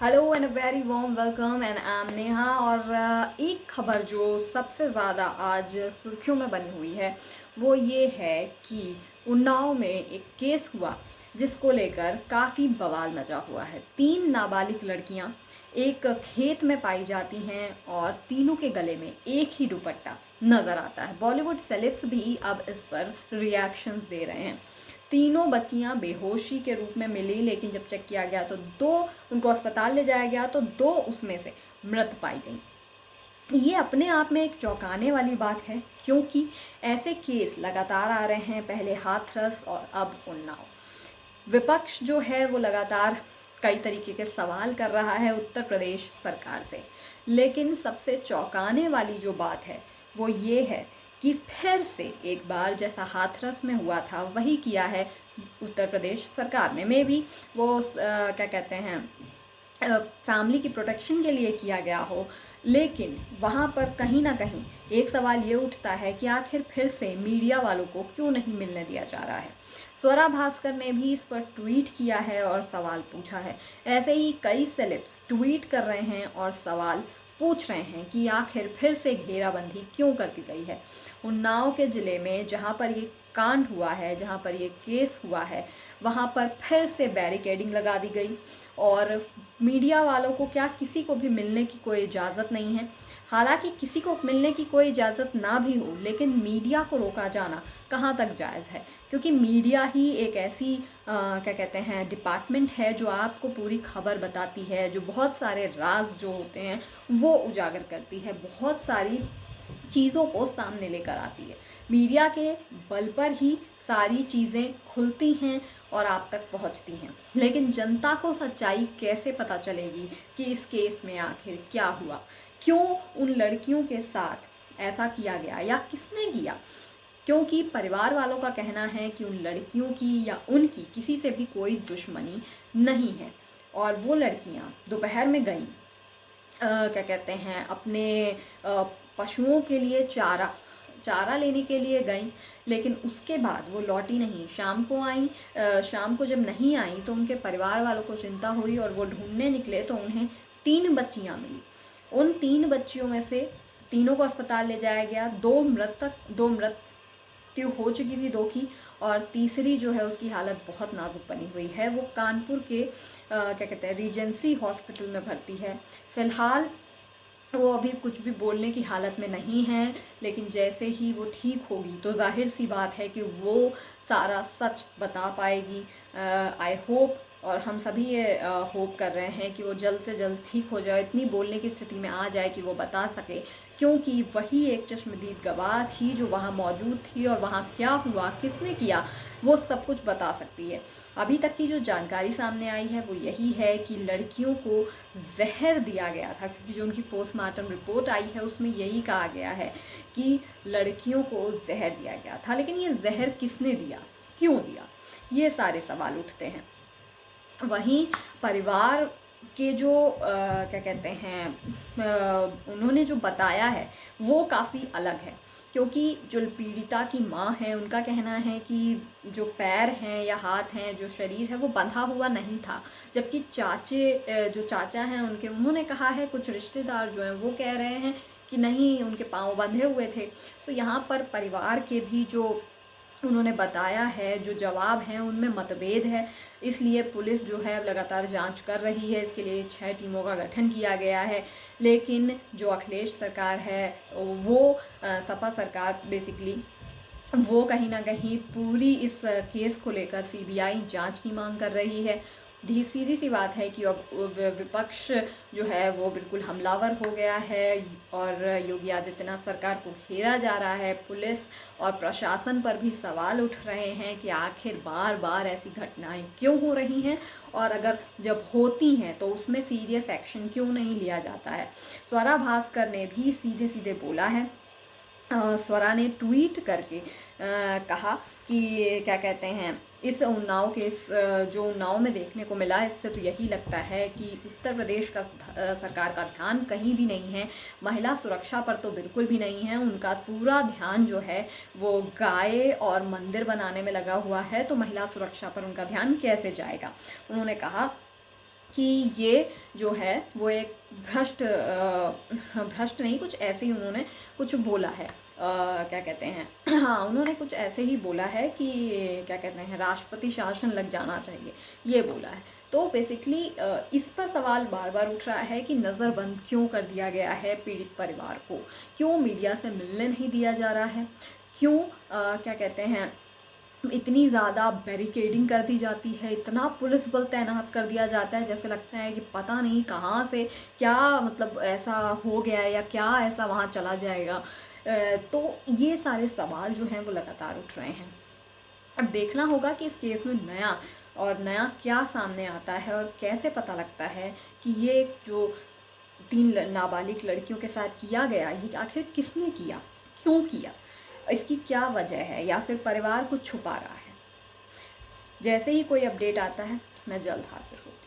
Hello and very warm welcome and I am Neha. और एक खबर जो सबसे ज़्यादा आज सुर्खियों में बनी हुई है वो ये है कि उन्नाव में एक केस हुआ जिसको लेकर काफ़ी बवाल मचा हुआ है। 3 नाबालिग लड़कियां एक खेत में पाई जाती हैं और तीनों के गले में एक ही दुपट्टा नज़र आता है। बॉलीवुड सेलेब्स भी अब इस पर रिएक्शंस दे रहे हैं। तीनों बच्चियां बेहोशी के रूप में मिली, लेकिन जब चेक किया गया तो दो उनको अस्पताल ले जाया गया तो दो उसमें से मृत पाई गई। ये अपने आप में एक चौंकाने वाली बात है, क्योंकि ऐसे केस लगातार आ रहे हैं, पहले हाथरस और अब उन्नाव। विपक्ष जो है वो लगातार कई तरीके के सवाल कर रहा है उत्तर प्रदेश सरकार से, लेकिन सबसे चौंकाने वाली जो बात है वो ये है कि फिर से एक बार जैसा हाथरस में हुआ था वही किया है उत्तर प्रदेश सरकार ने। मे भी वो क्या कहते हैं फैमिली की प्रोटेक्शन के लिए किया गया हो, लेकिन वहाँ पर कहीं ना कहीं एक सवाल ये उठता है कि आखिर फिर से मीडिया वालों को क्यों नहीं मिलने दिया जा रहा है। स्वरा भास्कर ने भी इस पर ट्वीट किया है और सवाल पूछा है। ऐसे ही कई सेलेब्स ट्वीट कर रहे हैं और सवाल पूछ रहे हैं कि आखिर फिर से घेराबंदी क्यों कर दी गई है। उन्नाव के ज़िले में जहाँ पर ये कांड हुआ है, जहाँ पर ये केस हुआ है, वहाँ पर फिर से बैरिकेडिंग लगा दी गई और मीडिया वालों को क्या किसी को भी मिलने की कोई इजाज़त नहीं है। हालांकि किसी को मिलने की कोई इजाज़त ना भी हो, लेकिन मीडिया को रोका जाना कहाँ तक जायज़ है, क्योंकि मीडिया ही एक ऐसी क्या कहते हैं डिपार्टमेंट है जो आपको पूरी खबर बताती है, जो बहुत सारे राज जो होते हैं वो उजागर करती है, बहुत सारी चीज़ों को सामने लेकर आती है। मीडिया के बल पर ही सारी चीज़ें खुलती हैं और आप तक पहुंचती हैं, लेकिन जनता को सच्चाई कैसे पता चलेगी कि इस केस में आखिर क्या हुआ, क्यों उन लड़कियों के साथ ऐसा किया गया या किसने किया। क्योंकि परिवार वालों का कहना है कि उन लड़कियों की या उनकी किसी से भी कोई दुश्मनी नहीं है और वो लड़कियां दोपहर में गईं क्या कहते हैं अपने पशुओं के लिए चारा चारा लेने के लिए गई, लेकिन उसके बाद वो लौटी नहीं। शाम को आई, शाम को जब नहीं आई तो उनके परिवार वालों को चिंता हुई और वो ढूंढने निकले तो उन्हें 3 बच्चियां मिली। उन 3 बच्चियों में से तीनों को अस्पताल ले जाया गया। दो मृत्यु हो चुकी थी, 2 की, और तीसरी जो है उसकी हालत बहुत नाजुक बनी हुई है। वो कानपुर के क्या कहते हैं रीजेंसी हॉस्पिटल में भर्ती है। फिलहाल वो अभी कुछ भी बोलने की हालत में नहीं है, लेकिन जैसे ही वो ठीक होगी तो जाहिर सी बात है कि वो सारा सच बता पाएगी। आई होप, और हम सभी ये होप कर रहे हैं कि वो जल्द से जल्द ठीक हो जाए, इतनी बोलने की स्थिति में आ जाए कि वो बता सके, क्योंकि वही एक चश्मदीद गवाह थी जो वहाँ मौजूद थी और वहाँ क्या हुआ, किसने किया, वो सब कुछ बता सकती है। अभी तक की जो जानकारी सामने आई है वो यही है कि लड़कियों को जहर दिया गया था, क्योंकि जो उनकी पोस्टमार्टम रिपोर्ट आई है उसमें यही कहा गया है कि लड़कियों को जहर दिया गया था। लेकिन ये जहर किसने दिया, क्यों दिया, ये सारे सवाल उठते हैं। वहीं परिवार के जो क्या कहते हैं उन्होंने जो बताया है वो काफ़ी अलग है, क्योंकि जो पीड़िता की माँ है उनका कहना है कि जो पैर हैं या हाथ हैं, जो शरीर है वो बंधा हुआ नहीं था, जबकि जो चाचा हैं उन्होंने कहा है, कुछ रिश्तेदार जो हैं वो कह रहे हैं कि नहीं, उनके पाँव बंधे हुए थे। तो यहाँ पर परिवार के भी जो उन्होंने बताया है, जो जवाब हैं उनमें मतभेद है। इसलिए पुलिस जो है लगातार जांच कर रही है, इसके लिए 6 टीमों का गठन किया गया है। लेकिन जो अखिलेश सरकार है वो सपा सरकार बेसिकली वो कहीं ना कहीं पूरी इस केस को लेकर सीबीआई जांच की मांग कर रही है। सीधी सी बात है कि अब विपक्ष जो है वो बिल्कुल हमलावर हो गया है और योगी आदित्यनाथ सरकार को घेरा जा रहा है। पुलिस और प्रशासन पर भी सवाल उठ रहे हैं कि आखिर बार बार ऐसी घटनाएं क्यों हो रही हैं, और अगर जब होती हैं तो उसमें सीरियस एक्शन क्यों नहीं लिया जाता है। स्वरा भास्कर ने भी सीधे सीधे बोला है, स्वरा ने ट्वीट करके कहा कि क्या कहते हैं, इस उन्नाव के जो उन्नाव में देखने को मिला, इससे तो यही लगता है कि उत्तर प्रदेश का सरकार का ध्यान कहीं भी नहीं है, महिला सुरक्षा पर तो बिल्कुल भी नहीं है। उनका पूरा ध्यान जो है वो गाय और मंदिर बनाने में लगा हुआ है, तो महिला सुरक्षा पर उनका ध्यान कैसे जाएगा। उन्होंने कहा कि ये जो है वो एक भ्रष्ट नहीं, कुछ ऐसे ही उन्होंने कुछ बोला है, क्या कहते हैं हाँ, उन्होंने कुछ ऐसे ही बोला है कि क्या कहते हैं, राष्ट्रपति शासन लग जाना चाहिए, ये बोला है। तो बेसिकली इस पर सवाल बार बार उठ रहा है कि नज़रबंद क्यों कर दिया गया है पीड़ित परिवार को, क्यों मीडिया से मिलने नहीं दिया जा रहा है, क्यों क्या कहते हैं इतनी ज़्यादा बैरिकेडिंग कर दी जाती है, इतना पुलिस बल तैनात कर दिया जाता है, जैसे लगता है कि पता नहीं कहाँ से क्या मतलब ऐसा हो गया है या क्या ऐसा वहाँ चला जाएगा। तो ये सारे सवाल जो हैं वो लगातार उठ रहे हैं। अब देखना होगा कि इस केस में नया क्या सामने आता है और कैसे पता लगता है कि ये जो 3 नाबालिग लड़कियों के साथ किया गया, ये आखिर किसने किया, क्यों किया, इसकी क्या वजह है, या फिर परिवार कुछ छुपा रहा है। जैसे ही कोई अपडेट आता है मैं जल्द हाजिर होती हूँ।